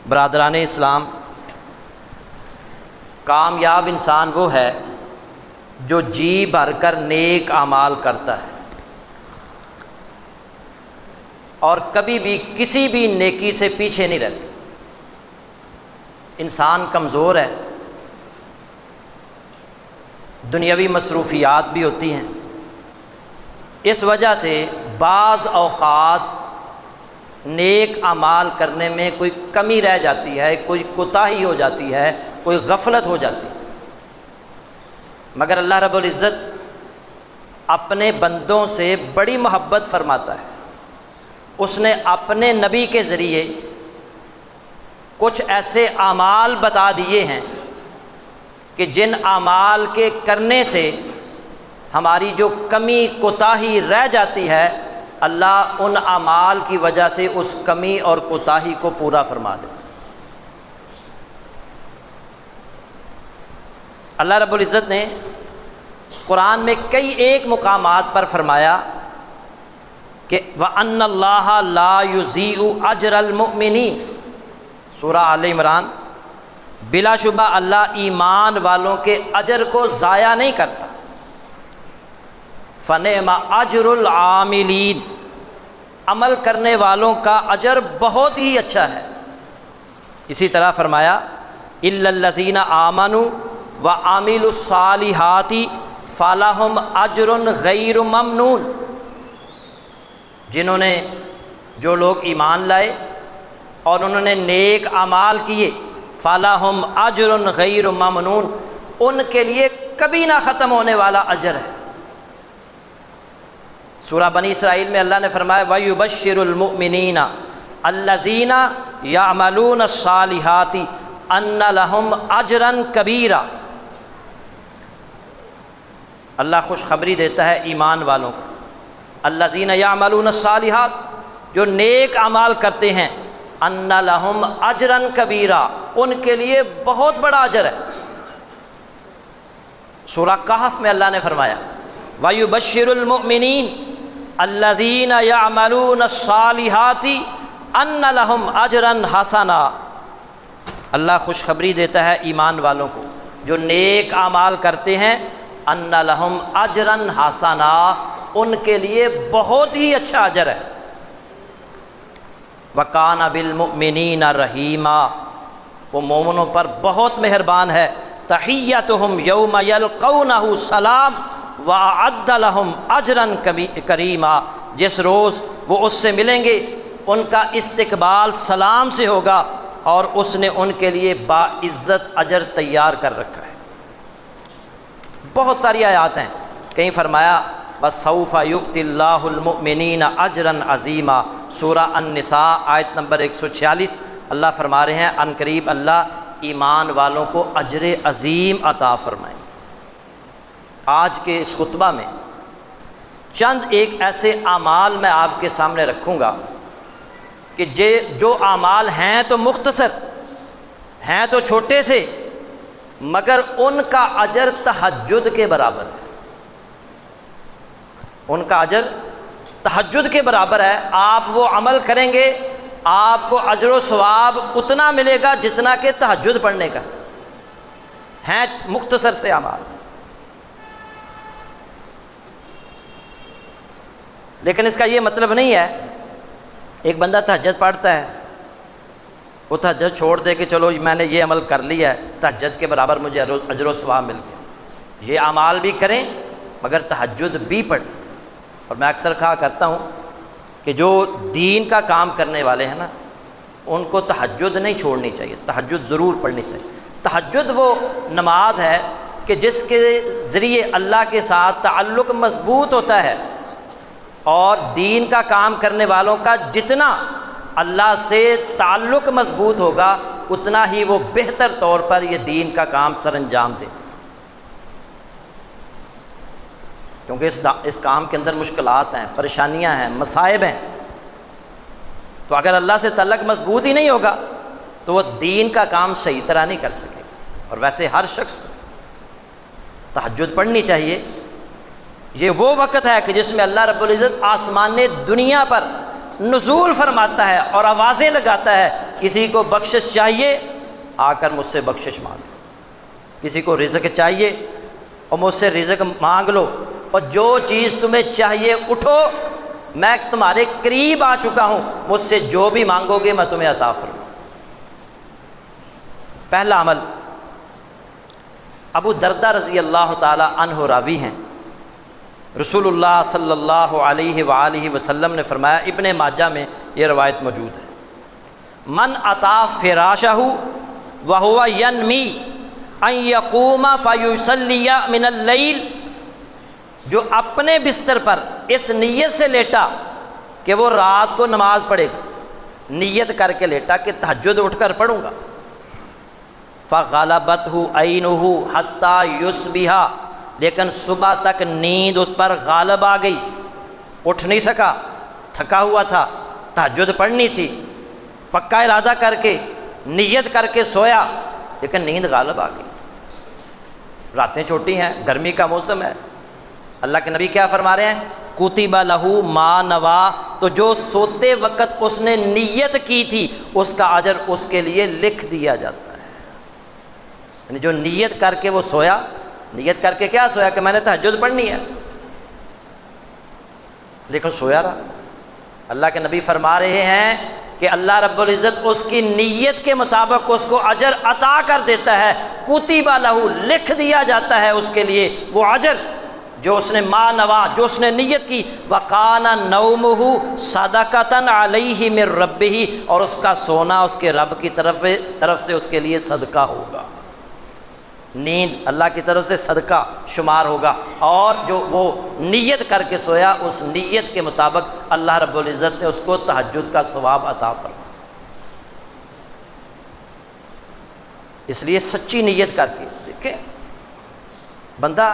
برادران اسلام، کامیاب انسان وہ ہے جو جی بھر کر نیک اعمال کرتا ہے اور کبھی بھی کسی بھی نیکی سے پیچھے نہیں رہتا۔ انسان کمزور ہے، دنیاوی مصروفیات بھی ہوتی ہیں، اس وجہ سے بعض اوقات نیک اعمال کرنے میں کوئی کمی رہ جاتی ہے، کوئی کوتاہی ہو جاتی ہے، کوئی غفلت ہو جاتی ہے، مگر اللہ رب العزت اپنے بندوں سے بڑی محبت فرماتا ہے۔ اس نے اپنے نبی کے ذریعے کچھ ایسے اعمال بتا دیے ہیں کہ جن اعمال کے کرنے سے ہماری جو کمی کوتاہی رہ جاتی ہے، اللہ ان اعمال کی وجہ سے اس کمی اور کوتاہی کو پورا فرما دے۔ اللہ رب العزت نے قرآن میں کئی ایک مقامات پر فرمایا کہ وَأَنَّ اللَّهَ لَا يُضِيعُ أَجْرَ الْمُؤْمِنِينَ، سورہ آل عمران۔ بلا شبہ اللہ ایمان والوں کے اجر کو ضائع نہیں کرتا۔ فَنِعْمَ أَجْرُ الْعَامِلِينَ، عمل کرنے والوں کا اجر بہت ہی اچھا ہے۔ اسی طرح فرمایا إِلَّا الَّذِينَ آمَنُوا وَعَمِلُوا الصَّالِحَاتِ فَلَهُمْ أَجْرٌ غَيْرُ مَمْنُونٍ، جنہوں نے جو لوگ ایمان لائے اور انہوں نے نیک اعمال کیے، فَلَهُمْ أَجْرٌ غَيْرُ مَمْنُونٍ، ان کے لیے کبھی نہ ختم ہونے والا اجر ہے۔ سورہ بنی اسرائیل میں اللہ نے فرمایا وَيُبَشِّرُ الْمُؤْمِنِينَ الَّذِينَ يَعْمَلُونَ الصَّالِحَاتِ أَنَّ لَهُمْ أَجْرًا كَبِيرًا، اللہ خوشخبری دیتا ہے ایمان والوں کو، الَّذِينَ يَعْمَلُونَ الصَّالِحَاتِ، جو نیک اعمال کرتے ہیں، أَنَّ لَهُمْ أَجْرًا كَبِيرًا، ان کے لیے بہت بڑا اجر ہے۔ سورہ کہف میں اللہ نے فرمایا وَيُبَشِّرُ الْمُؤْمِنِينَ الَّذِينَ يَعْمَلُونَ الصَّالِحَاتِ أَنَّ لَهُمْ أَجْرًا حَسَنًا، اللہ خوشخبری دیتا ہے ایمان والوں کو جو نیک اعمال کرتے ہیں، أَنَّ لَهُمْ أَجْرًا حَسَنًا، ان کے لیے بہت ہی اچھا اجر ہے۔ وَكَانَ بِالْمُؤْمِنِينَ رَحِيمًا، وہ مومنوں پر بہت مہربان ہے۔ تَحِيَّتُهُمْ يَوْمَ يَلْقَوْنَهُ سَلَامٌ وَأَعَدَّ لَهُمْ أَجْرًا كَرِيمًا، جس روز وہ اس سے ملیں گے ان کا استقبال سلام سے ہوگا اور اس نے ان کے لیے باعزت اجر تیار کر رکھا ہے۔ بہت ساری آیات ہیں، کہیں فرمایا وَسَوْفَ يُؤْتِ اللَّهُ الْمُؤْمِنِينَ أَجْرًا عَظِيمًا، سورہ النساء آیت نمبر 146، اللہ فرما رہے ہیں ان قریب اللہ ایمان والوں کو اجر عظیم عطا فرمائیں گے۔ آج کے اس خطبہ میں چند ایک ایسے اعمال میں آپ کے سامنے رکھوں گا کہ جو اعمال ہیں تو مختصر ہیں، تو چھوٹے سے، مگر ان کا اجر تہجد کے برابر ہے۔ ان کا اجر تہجد کے برابر ہے۔ آپ وہ عمل کریں گے آپ کو اجر و ثواب اتنا ملے گا جتنا کہ تہجد پڑھنے کا ہیں، مختصر سے اعمال۔ لیکن اس کا یہ مطلب نہیں ہے ایک بندہ تہجد پڑھتا ہے، وہ تہجد چھوڑ دے کہ چلو میں نے یہ عمل کر لیا ہے، تہجد کے برابر مجھے اجر و ثواب مل گیا۔ یہ اعمال بھی کریں مگر تہجد بھی پڑھیں۔ اور میں اکثر کہا کرتا ہوں کہ جو دین کا کام کرنے والے ہیں نا، ان کو تہجد نہیں چھوڑنی چاہیے، تہجد ضرور پڑھنی چاہیے۔ تہجد وہ نماز ہے کہ جس کے ذریعے اللہ کے ساتھ تعلق مضبوط ہوتا ہے، اور دین کا کام کرنے والوں کا جتنا اللہ سے تعلق مضبوط ہوگا اتنا ہی وہ بہتر طور پر یہ دین کا کام سر انجام دے سکے، کیونکہ اس کام کے اندر مشکلات ہیں، پریشانیاں ہیں، مصائب ہیں۔ تو اگر اللہ سے تعلق مضبوط ہی نہیں ہوگا تو وہ دین کا کام صحیح طرح نہیں کر سکے گا۔ اور ویسے ہر شخص کو تہجد پڑھنی چاہیے۔ یہ وہ وقت ہے کہ جس میں اللہ رب العزت آسمان دنیا پر نزول فرماتا ہے اور آوازیں لگاتا ہے کسی کو بخشش چاہیے آ کر مجھ سے بخشش مانگ لو، کسی کو رزق چاہیے اور مجھ سے رزق مانگ لو، اور جو چیز تمہیں چاہیے اٹھو، میں تمہارے قریب آ چکا ہوں، مجھ سے جو بھی مانگو گے میں تمہیں عطا فرماؤں۔ پہلا عمل، ابو دردہ رضی اللہ تعالی عنہ راوی ہیں، رسول اللہ صلی اللہ علیہ وآلہ وسلم نے فرمایا، ابن ماجہ میں یہ روایت موجود ہے، من اتا فراشہ وہو ینمی ان یقوم فیصلی من اللیل، جو اپنے بستر پر اس نیت سے لیٹا کہ وہ رات کو نماز پڑھے گا، نیت کر کے لیٹا کہ تہجد اٹھ کر پڑھوں گا، فغلبتہ عینہ حتی یصبح، لیکن صبح تک نیند اس پر غالب آ گئی، اٹھ نہیں سکا، تھکا ہوا تھا، تہجد پڑھنی تھی، پکا ارادہ کر کے نیت کر کے سویا، لیکن نیند غالب آ گئی، راتیں چھوٹی ہیں، گرمی کا موسم ہے، اللہ کے نبی کیا فرما رہے ہیں، کتب لہ ما نوا، تو جو سوتے وقت اس نے نیت کی تھی اس کا اجر اس کے لیے لکھ دیا جاتا ہے، یعنی جو نیت کر کے وہ سویا، نیت کر کے کیا سویا کہ میں نے تہجد پڑھنی ہے، لیکن سویا رہا، اللہ کے نبی فرما رہے ہیں کہ اللہ رب العزت اس کی نیت کے مطابق اس کو اجر عطا کر دیتا ہے، کتب لہ، لکھ دیا جاتا ہے اس کے لیے وہ اجر جو اس نے ما نوا، جو اس نے نیت کی، وَقَانَ نَوْمُهُ صَدَقَةً عَلَيْهِ مِن رَبِّهِ، اور اس کا سونا اس کے رب کی طرف سے اس کے لیے صدقہ ہوگا، نیند اللہ کی طرف سے صدقہ شمار ہوگا، اور جو وہ نیت کر کے سویا اس نیت کے مطابق اللہ رب العزت نے اس کو تہجد کا ثواب عطا فرمایا۔ اس لیے سچی نیت کر کے دیکھیں، بندہ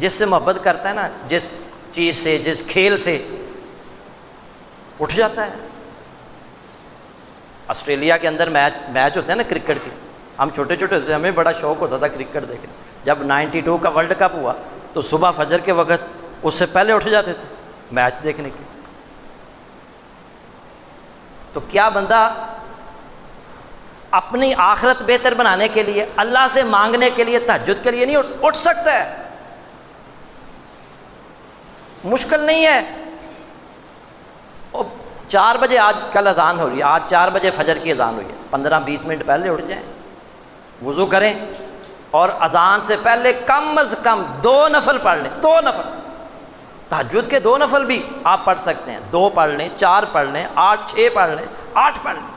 جس سے محبت کرتا ہے نا، جس چیز سے، جس کھیل سے، اٹھ جاتا ہے۔ آسٹریلیا کے اندر میچ ہوتے ہیں نا کرکٹ کے، ہم چھوٹے چھوٹے ہوتے تھے، ہمیں بڑا شوق ہوتا تھا کرکٹ دیکھنے، جب 92 کا ورلڈ کپ ہوا تو صبح فجر کے وقت اس سے پہلے اٹھ جاتے تھے میچ دیکھنے کے۔ تو کیا بندہ اپنی آخرت بہتر بنانے کے لیے، اللہ سے مانگنے کے لیے، تہجد کے لیے نہیں اٹھ سکتا ہے؟ مشکل نہیں ہے۔ 4 بجے آج کل اذان ہو رہی ہے، آج 4 بجے فجر کی اذان ہوئی ہے، 15-20 منٹ پہلے اٹھ جائیں، وضو کریں اور اذان سے پہلے کم از کم 2 نفل پڑھ لیں، 2 نفل، تہجد کے 2 نفل بھی آپ پڑھ سکتے ہیں، 2 پڑھ لیں، 4 پڑھ لیں، 8 6 پڑھ لیں، 8 پڑھ لیں،